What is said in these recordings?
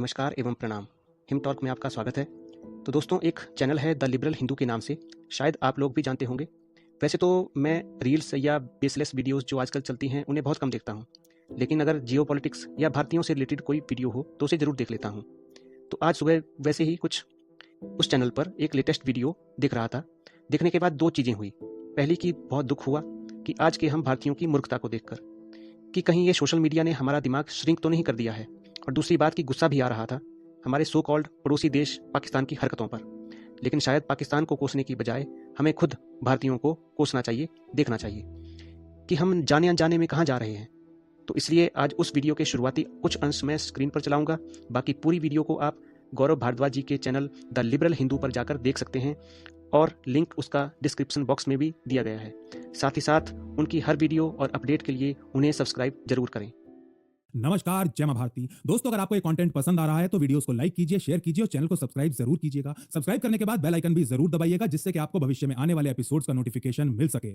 नमस्कार एवं प्रणाम। हिम टॉक में आपका स्वागत है। तो दोस्तों, एक चैनल है द लिबरल हिंदू के नाम से, शायद आप लोग भी जानते होंगे। वैसे तो मैं रील्स या बेसलेस वीडियोस जो आजकल चलती हैं उन्हें बहुत कम देखता हूं, लेकिन अगर जियोपॉलिटिक्स या भारतीयों से रिलेटेड कोई वीडियो हो तो उसे ज़रूर देख लेता हूं। तो आज सुबह वैसे ही कुछ उस चैनल पर एक लेटेस्ट वीडियो दिख रहा था। देखने के बाद दो चीज़ें हुई। पहली कि बहुत दुख हुआ कि आज के हम भारतीयों की मूर्खता को देखकर कि कहीं ये सोशल मीडिया ने हमारा दिमाग श्रिंक तो नहीं कर दिया है। और दूसरी बात कि गुस्सा भी आ रहा था हमारे सो कॉल्ड पड़ोसी देश पाकिस्तान की हरकतों पर। लेकिन शायद पाकिस्तान को कोसने की बजाय हमें खुद भारतीयों को कोसना चाहिए, देखना चाहिए कि हम जाने अनजाने में कहाँ जा रहे हैं। तो इसलिए आज उस वीडियो के शुरुआती कुछ अंश मैं स्क्रीन पर चलाऊंगा। बाकी पूरी वीडियो को आप गौरव भारद्वाज जी के चैनल द लिबरल हिंदू पर जाकर देख सकते हैं और लिंक उसका डिस्क्रिप्शन बॉक्स में भी दिया गया है। साथ ही साथ उनकी हर वीडियो और अपडेट के लिए उन्हें सब्सक्राइब जरूर करें। नमस्कार, जय मां भारती। दोस्तों, अगर आपको ये कंटेंट पसंद आ रहा है तो वीडियोस को लाइक कीजिए, शेयर कीजिए और चैनल को सब्सक्राइब जरूर कीजिएगा। सब्सक्राइब करने के बाद बेल आइकन भी जरूर दबाइएगा, जिससे कि आपको भविष्य में आने वाले एपिसोड्स का नोटिफिकेशन मिल सके।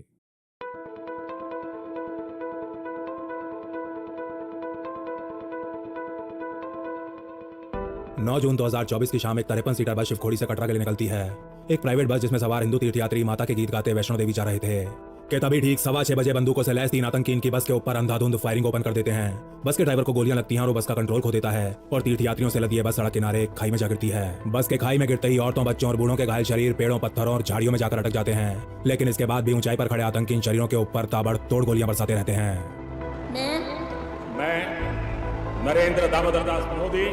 9 जून 2024 की शाम एक 53 सीटर बस शिवखोड़ी से कटरा के लिए निकलती है। एक प्राइवेट बस जिसमें सवार हिंदू तीर्थयात्री माता के गीत गाते वैष्णो देवी जा रहे थे कि तभी ठीक 6:15 बजे बंदूकों से लैस 3 आतंकी इनकी बस के ऊपर अंधाधुंध फायरिंग ओपन कर देते हैं। बस के ड्राइवर को गोलियां लगती हैं और वो बस का कंट्रोल खो देता है और तीर्थयात्रियों से लदी बस सड़क किनारे खाई में जा गिरती है। बस के खाई में गिरते ही औरतों, बच्चों और बूढ़ों के घायल शरीर पेड़ों, पत्थरों और झाड़ियों में जाकर अटक जाते हैं। लेकिन इसके बाद भी ऊंचाई पर खड़े आतंकी इन शरीरों के ऊपर ताबड़तोड़ गोलियां बरसाते रहते हैं। मैं नरेंद्र दामोदर दास मोदी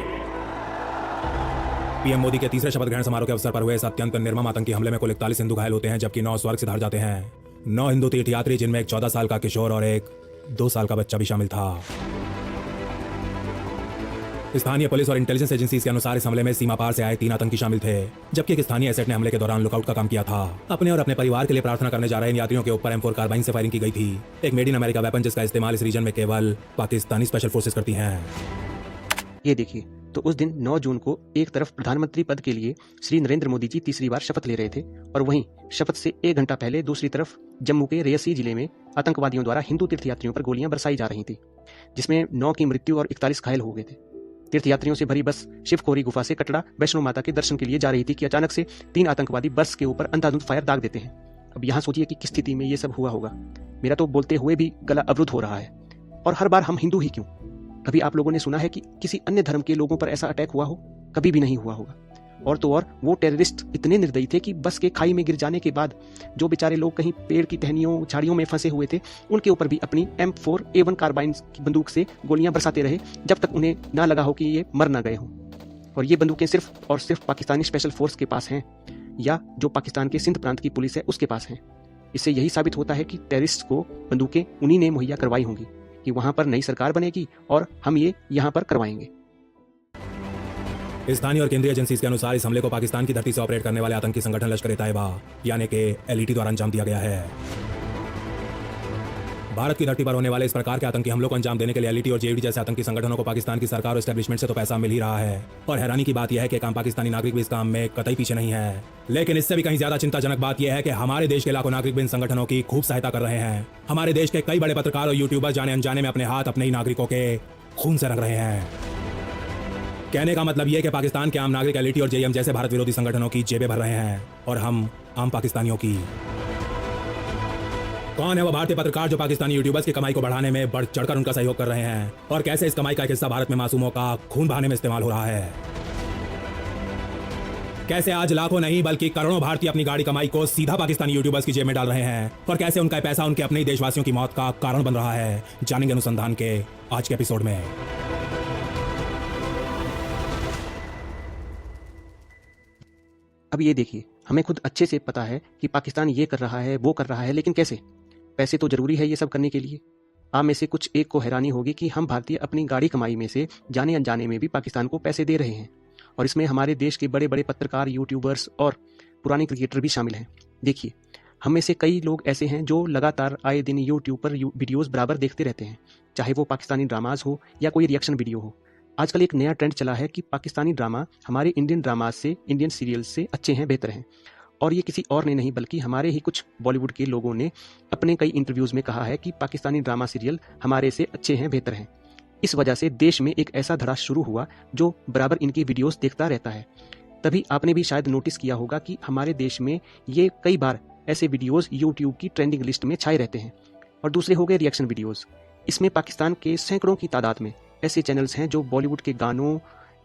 पीएम मोदी के तीसरे शपथ ग्रहण समारोह के अवसर पर हुए इस अत्यंत निर्मम आतंकी हमले में कुल 41 हिंदू घायल होते हैं, जबकि 9 स्वर्ग सिधार जाते हैं। 9 हिंदू तीर्थयात्री, जिनमें एक 14 साल का किशोर और एक 2 साल का बच्चा भी शामिल था। स्थानीय पुलिस और इंटेलिजेंस एजेंसीज के अनुसार इस हमले में सीमा पार से आए 3 आतंकी शामिल थे, जबकि एक स्थानीय एसेट ने हमले के दौरान लुकआउट का काम किया था। अपने और अपने परिवार के लिए प्रार्थना करने जा रहे इन यात्रियों के ऊपर M4 कार्बाइन से फायरिंग की गई थी, एक मेड इन अमेरिका वेपन जिसका इस्तेमाल इस रीजन में केवल पाकिस्तानी स्पेशल फोर्सेस करती हैं। ये देखिए, तो उस दिन 9 जून को एक तरफ प्रधानमंत्री पद के लिए श्री नरेंद्र मोदी जी तीसरी बार शपथ ले रहे थे और वहीं शपथ से 1 घंटा पहले दूसरी तरफ जम्मू के रेयसी जिले में आतंकवादियों द्वारा हिंदू तीर्थयात्रियों पर गोलियां बरसाई जा रही थी, जिसमें 9 की मृत्यु और 41 घायल हो गए थे। तीर्थयात्रियों से भरी बस शिवखोरी गुफा से कटरा वैष्णो माता के दर्शन के लिए जा रही थी कि अचानक से 3 आतंकवादी बस के ऊपर अंधाधुंध फायर दाग देते हैं। अब यहाँ सोचिए कि किस स्थिति में ये सब हुआ होगा। मेरा तो बोलते हुए भी गला अवरुद्ध हो रहा है। और हर बार हम हिंदू ही क्यों? कभी आप लोगों ने सुना है कि किसी अन्य धर्म के लोगों पर ऐसा अटैक हुआ हो? कभी भी नहीं हुआ होगा। और तो और वो टेररिस्ट इतने निर्दयी थे कि बस के खाई में गिर जाने के बाद जो बेचारे लोग कहीं पेड़ की टहनियों, झाड़ियों में फंसे हुए थे, उनके ऊपर भी अपनी M4A1 कार्बाइन की बंदूक से गोलियां बरसाते रहे, जब तक उन्हें ना लगा हो कि ये मर ना गए हों। और ये बंदूकें सिर्फ और सिर्फ पाकिस्तानी स्पेशल फोर्स के पास हैं, या जो पाकिस्तान के सिंध प्रांत की पुलिस है उसके पास हैं। इससे यही साबित होता है कि टेररिस्ट को बंदूकें उन्हीं ने मुहैया करवाई होंगी कि वहां पर नई सरकार बनेगी और हम ये यहां पर करवाएंगे। स्थानीय और केंद्रीय एजेंसीज के अनुसार इस हमले को पाकिस्तान की धरती से ऑपरेट करने वाले आतंकी संगठन लश्कर-ए-तैयबा यानी कि LET द्वारा अंजाम दिया गया है। भारत की धरती पर होने वाले इस प्रकार के आतंकी हमलों को अंजाम देने के लिए LET और JVD जैसे आतंकी संगठनों को पाकिस्तान की सरकार और एस्टेब्लिशमेंट से तो पैसा मिल ही रहा है। और हैरानी की बात यह है कि काम पाकिस्तानी नागरिक भी इस काम में कतई पीछे नहीं है। लेकिन इससे भी कहीं ज्यादा चिंताजनक बात यह है कि हमारे देश के लाखों नागरिक भी इन संगठनों की खूब सहायता कर रहे हैं। हमारे देश के कई बड़े पत्रकार और यूट्यूबर जाने अनजाने में अपने हाथ अपने ही नागरिकों के खून से रंग रहे हैं। कहने का मतलब यह कि पाकिस्तान के आम नागरिक LET और JM जैसे भारत विरोधी संगठनों की जेबें भर रहे हैं और हम आम पाकिस्तानियों की। कौन है वो भारतीय पत्रकार जो पाकिस्तानी यूट्यूबर्स की कमाई को बढ़ाने में बढ़ चढ़कर उनका सहयोग कर रहे हैं, और कैसे इस कमाई का एक हिस्सा भारत में मासूमों का खून बहाने में इस्तेमाल हो रहा है? कैसे आज लाखों नहीं बल्कि करोड़ों भारतीय अपनी गाड़ी कमाई को सीधा पाकिस्तानी यूट्यूबर्स की जेब में डाल रहे हैं, और कैसे उनका पैसा उनके अपने ही देशवासियों की मौत का कारण बन रहा है, जानेंगे अनुसंधान के आज के एपिसोड में। अब ये देखिए, हमें खुद अच्छे से पता है कि पाकिस्तान ये कर रहा है, वो कर रहा है, लेकिन कैसे? पैसे तो जरूरी है ये सब करने के लिए। आप में से कुछ एक को हैरानी होगी कि हम भारतीय अपनी गाड़ी कमाई में से जाने अनजाने में भी पाकिस्तान को पैसे दे रहे हैं, और इसमें हमारे देश के बड़े बड़े पत्रकार, यूट्यूबर्स और पुराने क्रिकेटर भी शामिल हैं। देखिए, हम में से कई लोग ऐसे हैं जो लगातार आए दिन यूट्यूब पर वीडियोज़ बराबर देखते रहते हैं, चाहे वो पाकिस्तानी ड्रामाज हो या कोई रिएक्शन वीडियो हो। आजकल एक नया ट्रेंड चला है कि पाकिस्तानी ड्रामा हमारे इंडियन ड्रामाज से, इंडियन सीरियल से अच्छे हैं, बेहतर हैं। और ये किसी और ने नहीं बल्कि हमारे ही कुछ बॉलीवुड के लोगों ने अपने कई इंटरव्यूज़ में कहा है कि पाकिस्तानी ड्रामा सीरियल हमारे से अच्छे हैं, बेहतर हैं। इस वजह से देश में एक ऐसा धड़ा शुरू हुआ जो बराबर इनकी वीडियोस देखता रहता है। तभी आपने भी शायद नोटिस किया होगा कि हमारे देश में ये कई बार ऐसे वीडियोस यूट्यूब की ट्रेंडिंग लिस्ट में छाए रहते हैं। और दूसरे हो गए रिएक्शन वीडियोस। इसमें पाकिस्तान के सैकड़ों की तादाद में ऐसे चैनल्स हैं जो बॉलीवुड के गानों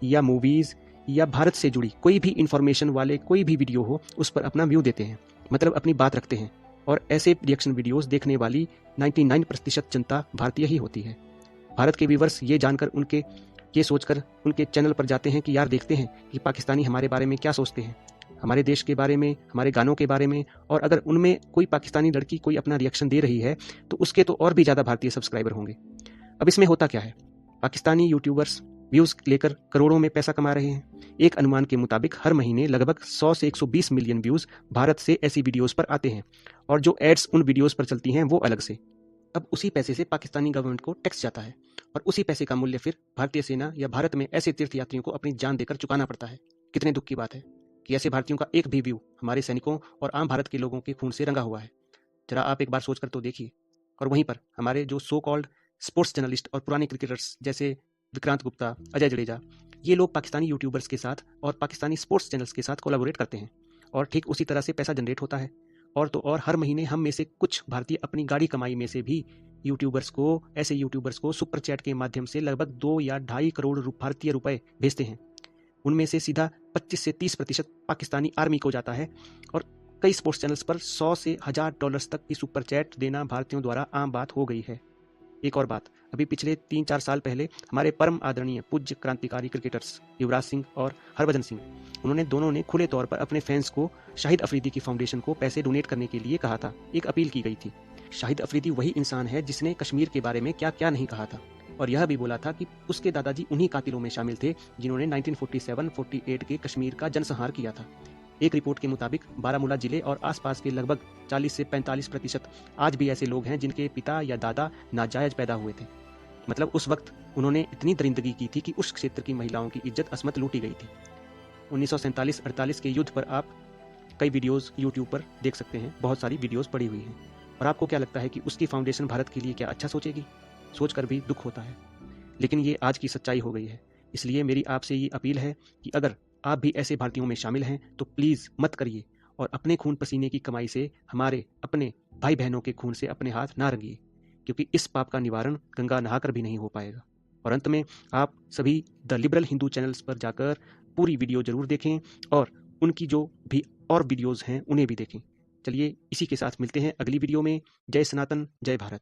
या मूवीज़ या भारत से जुड़ी कोई भी इंफॉर्मेशन वाले कोई भी वीडियो हो उस पर अपना व्यू देते हैं, मतलब अपनी बात रखते हैं। और ऐसे रिएक्शन वीडियोस देखने वाली 99% जनता भारतीय ही होती है। भारत के व्यूवर्स ये जानकर ये सोचकर उनके चैनल पर जाते हैं कि यार देखते हैं कि पाकिस्तानी हमारे बारे में क्या सोचते हैं, हमारे देश के बारे में, हमारे गानों के बारे में। और अगर उनमें कोई पाकिस्तानी लड़की कोई अपना रिएक्शन दे रही है तो उसके तो और भी ज़्यादा भारतीय सब्सक्राइबर होंगे। अब इसमें होता क्या है, पाकिस्तानी यूट्यूबर्स व्यूज़ लेकर करोड़ों में पैसा कमा रहे हैं। एक अनुमान के मुताबिक हर महीने लगभग 100 से 120 मिलियन व्यूज़ भारत से ऐसी वीडियोस पर आते हैं और जो एड्स उन वीडियोस पर चलती हैं वो अलग से। अब उसी पैसे से पाकिस्तानी गवर्नमेंट को टैक्स जाता है और उसी पैसे का मूल्य फिर भारतीय सेना या भारत में ऐसे तीर्थयात्रियों को अपनी जान देकर चुकाना पड़ता है। कितने दुख की बात है कि ऐसे भारतीयों का एक भी व्यू हमारे सैनिकों और आम भारत के लोगों के खून से रंगा हुआ है। जरा आप एक बार सोचकर तो देखिए। और वहीं पर हमारे जो सो कॉल्ड स्पोर्ट्स जर्नलिस्ट और पुराने क्रिकेटर्स जैसे विक्रांत गुप्ता, अजय जडेजा, ये लोग पाकिस्तानी यूट्यूबर्स के साथ और पाकिस्तानी स्पोर्ट्स चैनल्स के साथ कोलैबोरेट करते हैं और ठीक उसी तरह से पैसा जनरेट होता है। और तो और हर महीने हम में से कुछ भारतीय अपनी गाड़ी कमाई में से भी ऐसे यूट्यूबर्स को सुपर चैट के माध्यम से लगभग 2 या 2.5 करोड़ भारतीय रुपए भेजते हैं। उनमें से सीधा 25 से 30% पाकिस्तानी आर्मी को जाता है और कई स्पोर्ट्स चैनल्स पर 100 से $1000 तक की सुपर चैट देना भारतीयों द्वारा आम बात हो गई है। एक और बात, अभी पिछले 3-4 साल पहले हमारे परम आदरणीय पूज्य क्रांतिकारी क्रिकेटर्स युवराज सिंह और हरभजन सिंह, उन्होंने दोनों ने खुले तौर पर अपने फैंस को शाहिद अफरीदी की फाउंडेशन को पैसे डोनेट करने के लिए कहा था। एक अपील की गई थी। शाहिद अफरीदी वही इंसान है जिसने कश्मीर के बारे में क्या क्या नहीं कहा था और यह भी बोला था कि उसके दादाजी उन्हीं कातिलों में शामिल थे जिन्होंने 1947-48 के कश्मीर का जनसंहार किया था। एक रिपोर्ट के मुताबिक बारामूला जिले और आसपास के लगभग 40 से 45% आज भी ऐसे लोग हैं जिनके पिता या दादा नाजायज पैदा हुए थे। मतलब उस वक्त उन्होंने इतनी दरिंदगी की थी कि उस क्षेत्र की महिलाओं की इज्जत असमत लूटी गई थी। 1947-48 के युद्ध पर आप कई वीडियोस यूट्यूब पर देख सकते हैं, बहुत सारी वीडियोस पड़ी हुई हैं। और आपको क्या लगता है कि उसकी फाउंडेशन भारत के लिए क्या अच्छा सोचेगी? सोचकर भी दुख होता है, लेकिन ये आज की सच्चाई हो गई है। इसलिए मेरी आपसे ये अपील है कि अगर आप भी ऐसे भारतीयों में शामिल हैं तो प्लीज़ मत करिए और अपने खून पसीने की कमाई से हमारे अपने भाई बहनों के खून से अपने हाथ ना रंगिए, क्योंकि इस पाप का निवारण गंगा नहाकर भी नहीं हो पाएगा। और अंत में आप सभी द लिबरल हिंदू चैनल्स पर जाकर पूरी वीडियो ज़रूर देखें और उनकी जो भी और वीडियोज़ हैं उन्हें भी देखें। चलिए इसी के साथ मिलते हैं अगली वीडियो में। जय सनातन, जय भारत।